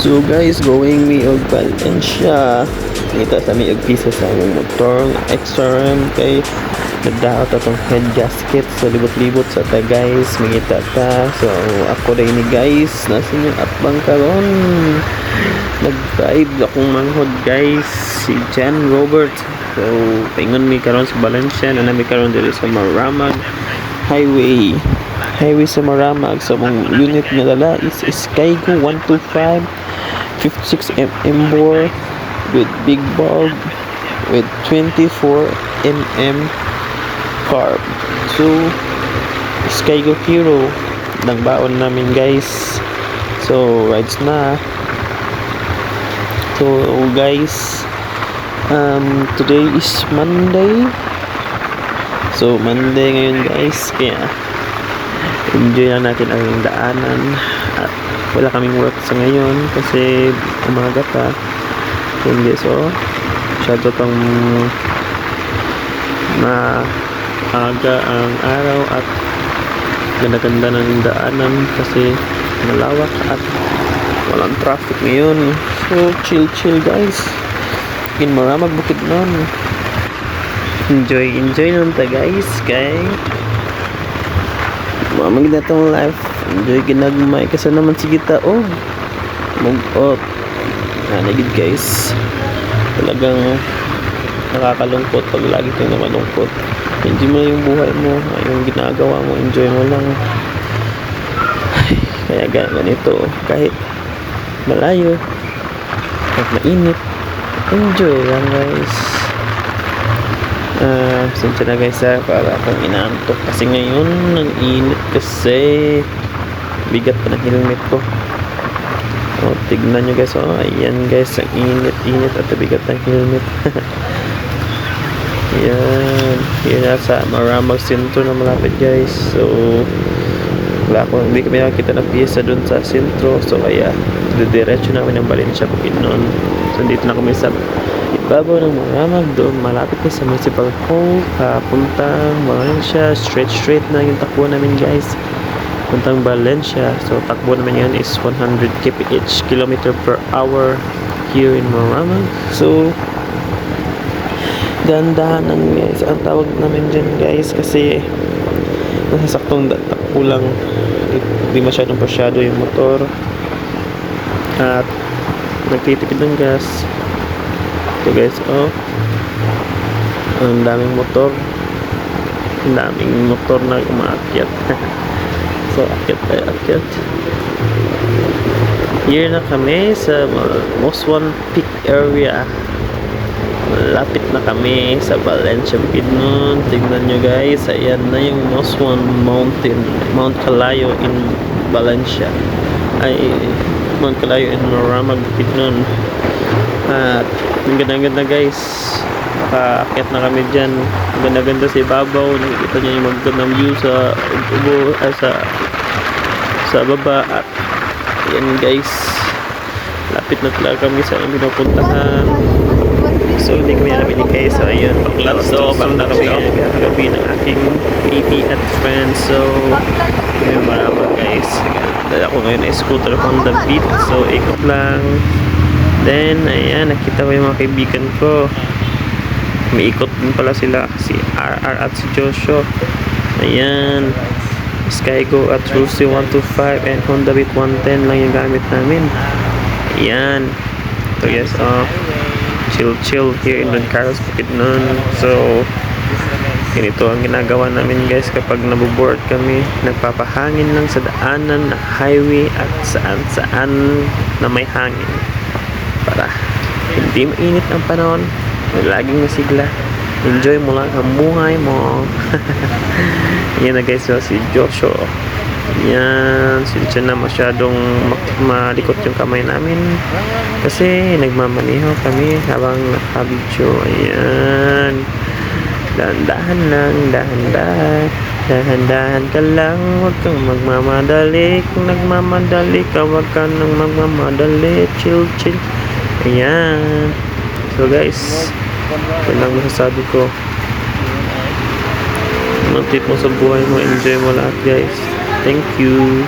So guys, going me og Valencia. Kita sa mi og pisa sa among motor XRM kay nagdaot atong head gasket so libot-libot sa ta guys, mangita ta. So ako day ni guys, nasa yung atbang karon. Nag-drive akong manghod guys, si Jan Robert. So paingon mi karon sa Valencia, na mi karon diri sa Marmag Highway sa Marmag. So mong unit nga dala is Skygo 125 56mm bore with big bulb with 24mm carb. So Skygo Hero ng baon namin guys. So rides na. So guys, today is Monday. So Monday ngayon guys, kaya enjoy lang natin ang daanan at wala kaming work sa ngayon kasi umaga pa. Hindi, so masyado pang maaga ang araw at ganda-ganda ng daanan kasi malawak at walang traffic ngayon. So chill guys in Marmag, Bukidnon. Enjoy nun ta guys kay mamag na tong life. Enjoy ginagmay kasi naman sige ta og mugot nagid guys. Talagang nakakalungkot pag lagi kang malungkot. Enjoy mo yung buhay mo, yung ginagawa mo, enjoy mo lang. Kaya ganito, kahit malayo kahit mainit, enjoy lang guys. Sensya na guys para akong inaantok kasi ngayon ang init kasi bigat pa ng helmet ko. Tignan nyo guys, ayan guys, ang init at bigat ng helmet. Yan, yun nasa Marmag sentro na malapit guys. So hindi kami nakakita ng piyesa dun sa sentro, so kaya diretso namin ng Valencia, Bukidnon. So dito na kami sa ibabaw ng Marmag, doon malapit na sa Municipal Hall, puntang Valencia. Straight na yung takbo namin guys, puntang Valencia. So takbo naman yan is 100 km/h here in Marmag. So dahan-dahanan guys ang tawag namin dyan guys kasi nasa saktong takbo lang, hindi masyadong pasyado yung motor at nagtitipid ng gas. So guys, ang daming motor na umaakyat. So akyat. Here na kami sa most one peak area. Malapit na kami sa Valencia, Bukidnon. Tingnan nyo guys, ayan na yung most one mountain, Mount Calayo in Valencia, Mount Calayo in Marmag, Bukidnon. At ang ganda-ganda guys, nakaakyat na kami dyan. Ang ganda-ganda sa ibabaw, nakikita nyo yung magandang view sa baba. At ayan guys, lapit na talaga kami sa aming pinupuntahan. So hindi kami namin guys, so ayun, bang na kami gabi ng aking baby at friends. So ayun, Marmag guys, dala ko ngayon na scooter Honda Beat, so ikot lang. Then ayan, nakita ko yung mga kaibigan ko, may ikot din pala sila, si RR at si Joshua. Ayan, Skygo at Rusi 125 and Honda Beat 110 lang yung gamit namin. Ayan, so yes, chill here in Don Carlos, Bukidnon. So ganito ang ginagawa namin guys kapag naboboard kami, nagpapahangin lang sa daanan na highway at saan na may hangin para hindi mainit ang panahon, laging masigla. Enjoy mo lang ang buhay mo. Yan na guys, si Joshua. Yan, sinsya na masyadong malikot yung kamay namin kasi nagmamaneho kami habang nakabidyo. Ayan, dahan-dahan lang, dahan-dahan ka lang, huwag kang magmamadali. Kung nagmamadali ka, huwag ka nang magmamadali. Chill. Ayan, so guys, yun lang masasabi ko. Anong tip mo sa buhay mo, enjoy mo lahat guys. Thank you.